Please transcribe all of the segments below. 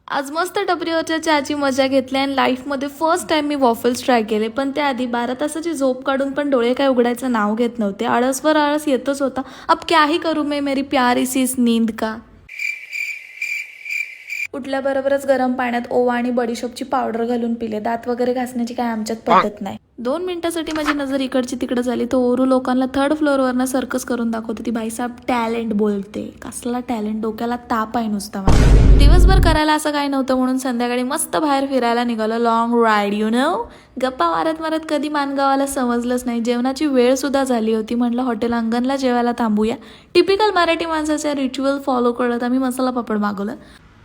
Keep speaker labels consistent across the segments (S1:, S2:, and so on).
S1: आज मस्त टपरीवरच्या चहाची मजा घेतली आणि लाईफमध्ये फर्स्ट टाइम मी वॉफल्स ट्राय केले. पण त्याआधी 12 तासाची झोप काढून पण डोळे काय उघडायचं नाव घेत नव्हते. आळसवर आळस येतच होता. अब क्या ही करू मैं, मेरी प्यारी सी इस नींद का. उठल्याबरोबरच गरम पाण्यात ओवा आणि बडीशोपची पावडर घालून पिले. दात वगैरे घासण्याची काय आमच्यात पद्धत नाही. 2 मिनिटासाठी माझी नजर इकडची तिकडे झाली तर ओरू लोकांना 3rd फ्लोअरवरनं सर्कस करून दाखवते. ती बाईसाहेब टॅलेंट बोलते. कसला टॅलेंट, डोक्याला ताप आहे नुसता मला. दिवसभर करायला असं काही नव्हतं म्हणून संध्याकाळी मस्त बाहेर फिरायला निघालो. Long ride you know. गप्पा मारत मारत कधी मानगावाला समजलंच नाही. जेवणाची वेळ सुद्धा झाली होती. म्हटलं हॉटेल अंगणला जेवायला थांबूया. टिपिकल मराठी माणसाच्या रिच्युअल फॉलो करत आम्ही मसाला पापड मागवलं.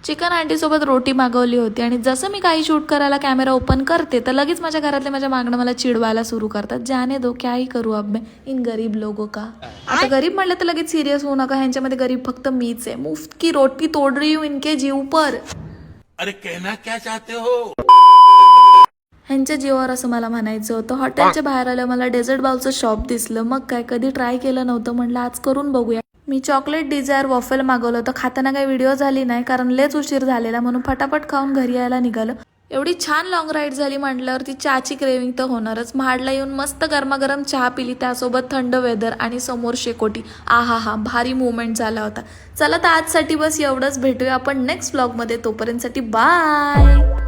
S1: चिकन आंटीसोबत रोटी मागवली होती आणि जसं मी काही शूट करायला कॅमेरा ओपन करते तर लगेच माझ्या घरातले माझ्या मागणं मला चिडवायला सुरू करतात. जाने दो, क्या ही करू अब मैं इन गरीब लोगों का. आता गरीब म्हणलं तर लगेच सिरियस होऊ नका. ह्यांच्यामध्ये गरीब फक्त मीच आहे. मुफ्त की रोटी तोड रही हूं इनके जीव पर.
S2: अरे कहना क्या चाहते हो.
S1: ह्यांच्या जीवावर असं मला म्हणायचं होतं. हॉटेलच्या बाहेर आलं मला डेझर्ट बाउलचं शॉप दिसलं. मग काय, कधी ट्राय केलं नव्हतं. म्हटलं आज करून बघूया. मी चॉकलेट डिझायर वॉफल मागवलं होतं. खाताना काही व्हिडिओ झाली नाही कारण लेच उशीर झालेला म्हणून फटाफट खाऊन घरी यायला निघालं. एवढी छान लॉंग राईड झाली म्हटल्यावर ती चहाची क्रेविंग तर होणारच. महाडला येऊन मस्त गरमागरम चहा पिली, त्यासोबत थंड वेदर आणि समोर शेकोटी. आहा, भारी मुवमेंट झाला होता. चला तर आजसाठी बस एवढंच. भेटूया आपण नेक्स्ट व्लॉगमध्ये. तोपर्यंतसाठी बाय.